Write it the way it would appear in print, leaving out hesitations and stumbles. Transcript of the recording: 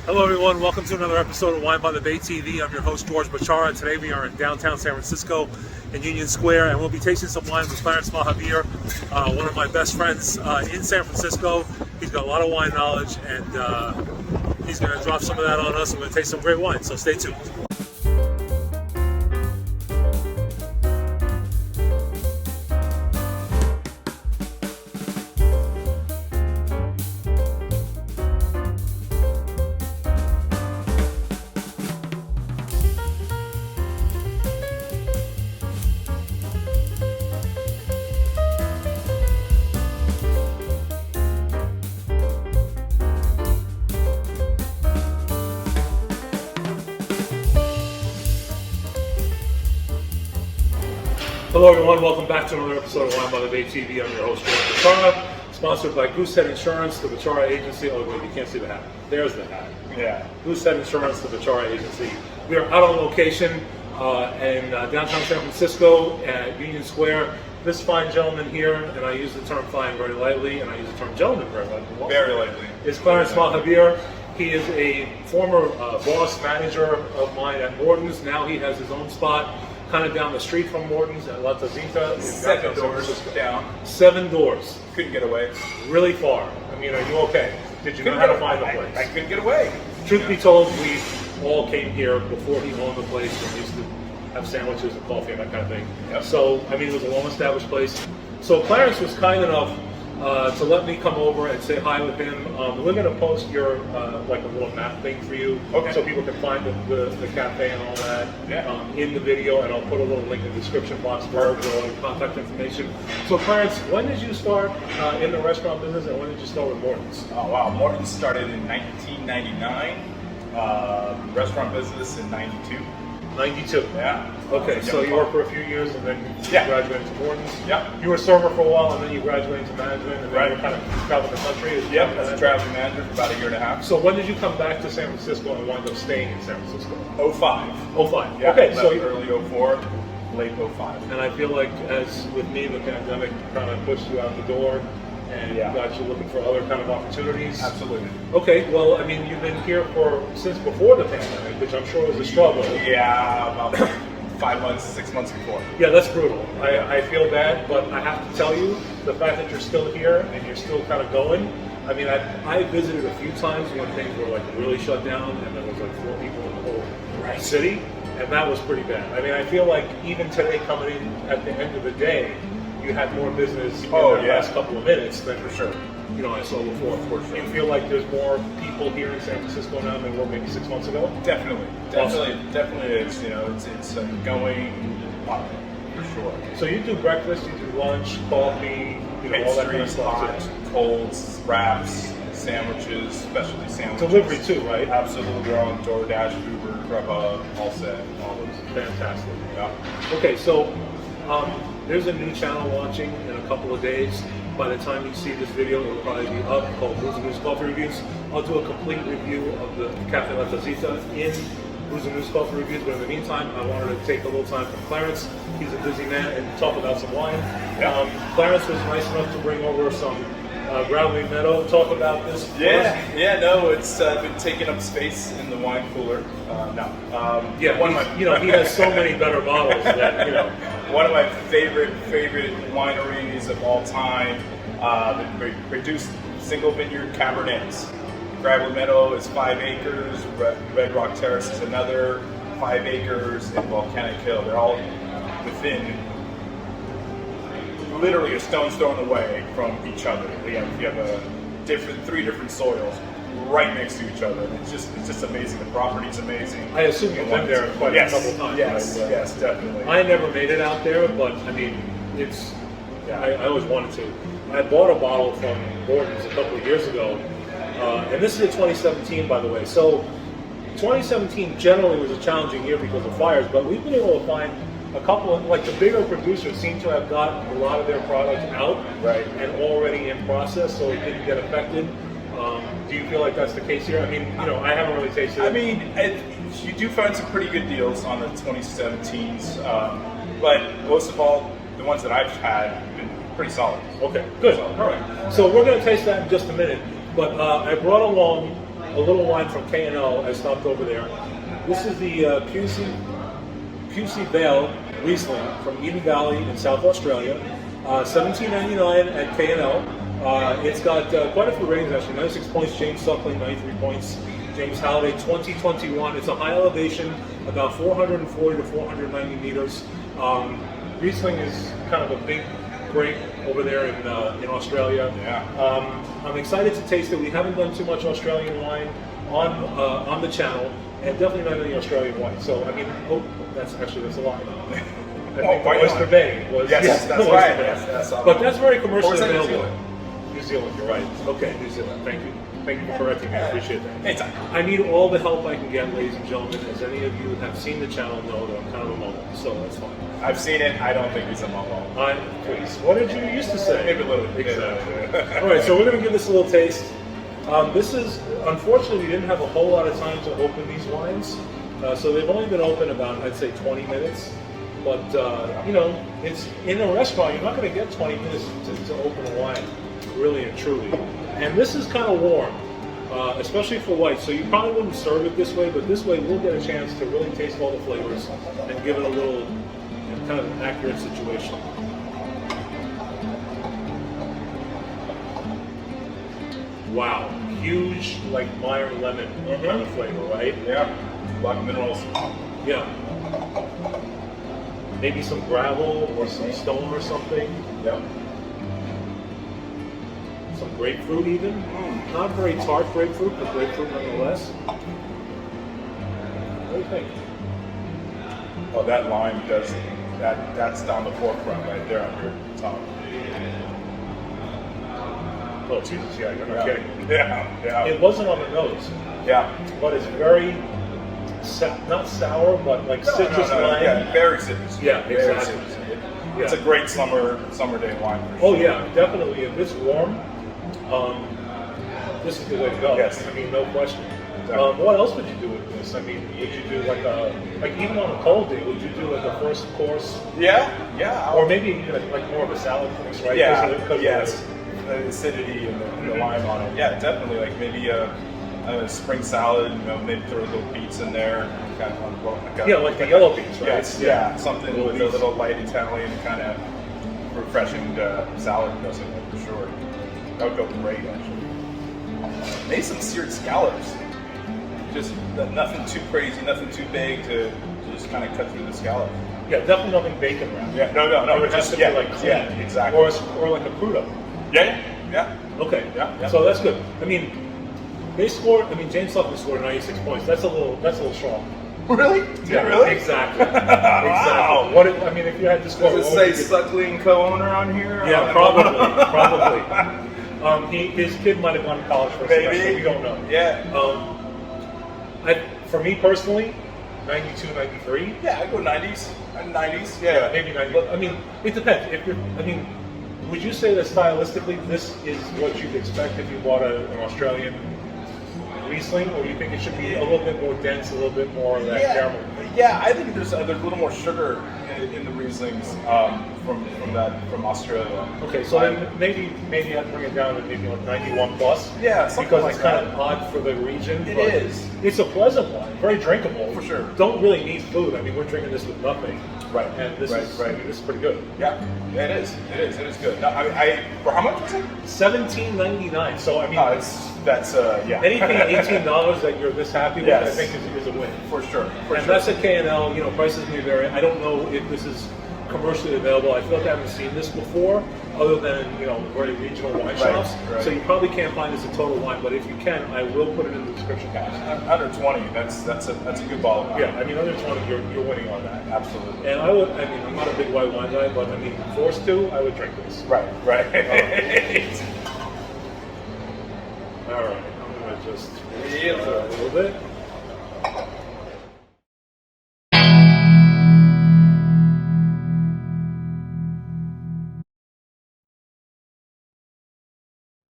Hello everyone, welcome to another episode of Wine by the Bay TV. I'm your host George Bachara. Today we are in downtown San Francisco in Union Square, and we'll be tasting some wine with Clarence Javier, one of my best friends in San Francisco. He's got a lot of wine knowledge, and he's going to drop some of that on us. We're going to taste some great wine, so stay tuned. Hello everyone, welcome back to another episode of Wine by the Bay TV. I'm your host, George Bachara, sponsored by Goosehead Insurance, the Bachara Agency. Oh wait, you can't see the hat. There's the hat. Yeah. Goosehead Insurance, the Bachara Agency. We are out on location in downtown San Francisco at Union Square. This fine gentleman here, and I use the term fine very lightly, and I use the term gentleman very lightly. Very lightly. Is Clarence Javier. He is a former boss manager of mine at Morton's. Now he has his own spot kind of down the street from Morton's at La Tazita. 7 doors down. 7 doors. Couldn't get away. Really far. I mean, are you okay? Did you know how to find the place? I couldn't get away. Truth be told, we all came here before he owned the place and used to have sandwiches and coffee and that kind of thing. Yep. So, I mean, it was a long-established place. So Clarence was kind enough to let me come over and say hi with him. We're going to post your like a little map thing for you, okay, so people can find the cafe and all that in the video, and I'll put a little link in the description box for all your contact information. So Clarence, when did you start in the restaurant business, and when did you start with Morton's? Oh wow, Morton's started in 1999, restaurant business in 92. 92. Yeah. Okay, so you worked for a few years and then you graduated to Morton's. Yeah. You were a server for a while and then you graduated to management and then you were kind of traveling the country. Yep, as a traveling manager for about a year and a half. So when did you come back to San Francisco and wind up staying in San Francisco? 05. 05. Yeah, okay, so early 04, late 05. And I feel like, as with me, the pandemic kind of pushed you out the door and got you looking for other kind of opportunities. Absolutely. Okay, well, I mean, you've been here since before the pandemic, which I'm sure was a struggle. Yeah, about 5 months, 6 months before. Yeah, that's brutal. I feel bad, but I have to tell you, the fact that you're still here and you're still kind of going, I mean, I visited a few times when things were like really shut down and there was like 4 people in the whole city, and that was pretty bad. I mean, I feel like even today coming in at the end of the day, you had more business in the last couple of minutes than for sure. You know, I saw before. For sure. You feel like there's more people here in San Francisco now than there were maybe 6 months ago? Definitely is. You know, it's going up for sure. So you do breakfast, you do lunch, coffee, you know, all that kind of stuff. Hot, colds, wraps, sandwiches, specialty sandwiches. Delivery too, right? Absolutely. We're on DoorDash, Uber, Grubhub, all set, all those. Fantastic. Yeah. Okay, so there's a new channel launching in a couple of days. By the time you see this video, it will probably be up, called Booze and News Coffee Reviews. I'll do a complete review of the Cafe La Tazita in Booze and News Coffee Reviews, but in the meantime, I wanted to take a little time from Clarence. He's a busy man, and talk about some wine. Yeah. Clarence was nice enough to bring over some Gravelly Meadow. Talk about this. No, it's been taking up space in the wine cooler. He has so many better bottles that, you know. One of my favorite wineries of all time. They produce single vineyard Cabernets. Gravelly Meadow is 5 acres. Red Rock Terrace is another 5 acres, and Volcanic Hill. They're all within literally a stone's throw away from each other. You have 3 different soils right next to each other. It's just amazing. The property's amazing. I assume you've been there quite a couple times. Yes, right? Yes, definitely. I never made it out there, but I mean, I always wanted to. I bought a bottle from Morton's a couple of years ago, and this is a 2017, by the way. So 2017 generally was a challenging year because of fires, but we've been able to find a couple of, like, the bigger producers seem to have got a lot of their products out and already in process, so it didn't get affected. Do you feel like that's the case here? I mean, you know, I haven't really tasted it. I mean, you do find some pretty good deals on the 2017s, but most of all, the ones that I've had have been pretty solid. Okay, good. All right. So we're going to taste that in just a minute, but I brought along a little wine from K&L. I stopped over there. This is the Pusey Vale Riesling from Eden Valley in South Australia. $17.99 at K&L. It's got quite a few ratings actually. 96 points. James Suckling 93 points. James Halliday 2021. It's a high elevation, about 440 to 490 meters. Riesling is kind of a big grape over there in Australia. Yeah. I'm excited to taste it. We haven't done too much Australian wine on the channel, and definitely not any Australian wine. So I mean, that's a lie. I think Oyster Bay was yes, that's Oyster right. Bay. Yes, but that's very commercially New available. Zealand. New Zealand, you're right. Okay, New Zealand. Thank you. Thank you for correcting me. I appreciate that. Anytime. I need all the help I can get, ladies and gentlemen. As any of you have seen the channel know that I'm kind of a muggle, so that's fine. I've seen it. I don't think he's a muggle. Please. What did you used to say? Maybe a little bit. Exactly. All right, so we're going to give this a little taste. This is, unfortunately, we didn't have a whole lot of time to open these wines. So they've only been open about, I'd say, 20 minutes. But, you know, it's in a restaurant, you're not going to get 20 minutes to open a wine, really and truly. And this is kind of warm, especially for white. So you probably wouldn't serve it this way, but this way we'll get a chance to really taste all the flavors and give it a little kind of accurate situation. Wow, huge like Meyer lemon kind of flavor, right? Yeah. Black minerals. Yeah. Maybe some gravel or some stone or something. Yeah. Some grapefruit even. Not very tart grapefruit, but grapefruit nonetheless. What do you think? Oh, that lime does that's down the forefront right there on your tongue. Oh Jesus, yeah, you're not kidding. Yeah. It wasn't on the nose, Yeah. but it's very not sour, but like citrus lime. Yeah, very citrusy. Yeah, Very exactly. citrusy. It's a great summer day wine. For Oh sure. yeah, definitely. If it's warm, this is the way to go. Yes. I mean, no question. Exactly. What else would you do with this? I mean, would you do like even on a cold day, would you do like a first course? Yeah. Or maybe even like more of a salad course, right? Yeah. 'Cause of Yes. The acidity and the lime on it. Yeah, definitely. Like maybe a spring salad. You know, maybe throw a little beets in there. Kind of like the yellow beets, right? Yes. Yeah. Something Little with beets. a little light Italian kind of refreshing salad dressing for sure. That would go great actually. Maybe some seared scallops. Just nothing too crazy, nothing too big to just kind of cut through the scallop. Yeah, definitely nothing bacon around. Yeah, no, It has to be like clean. yeah, exactly. Or like a crudo. Yeah. Okay. Yeah. So that's good. I mean, James Suckling scored 96 points. That's a little strong. Really? Yeah, really? Exactly. Wow. Exactly. If you had to score, Does it say Suckling co-owner on here? Yeah, probably. His kid might have gone to college for a semester. We don't know. Yeah. For me personally, 92, 93. Yeah, I go 90s. 90s. Yeah, maybe 90. But, I mean, it depends. Would you say that stylistically this is what you'd expect if you bought an Australian Riesling, or do you think it should be a little bit more dense, a little bit more of that caramel? Yeah, I think there's a little more sugar in the Rieslings from Australia. Okay, so then maybe I'd bring it down to maybe like 91 plus. Yeah, something because like it's kind of odd for the region. It but is. It's a pleasant wine, very drinkable. For sure. Don't really need food. I mean, we're drinking this with nothing. Right. And this is pretty good. Yeah, it is. It is good. No, for how much was it? $17.99. So I mean, that's anything $18 that you're this happy with, I think is a win. For sure. That's at K&L. You know, prices may vary. I don't know if this is commercially available. I feel like I haven't seen this before, other than very regional wine shops. Right. So you probably can't find this at Total Wine, but if you can, I will put it in the description box. Under 20, that's a good ball of wine. Yeah, I mean under 20, you're winning on that. Absolutely. And I'm not a big white wine guy, but I mean, forced to, I would drink this. Right. All right, I'm gonna just a little bit.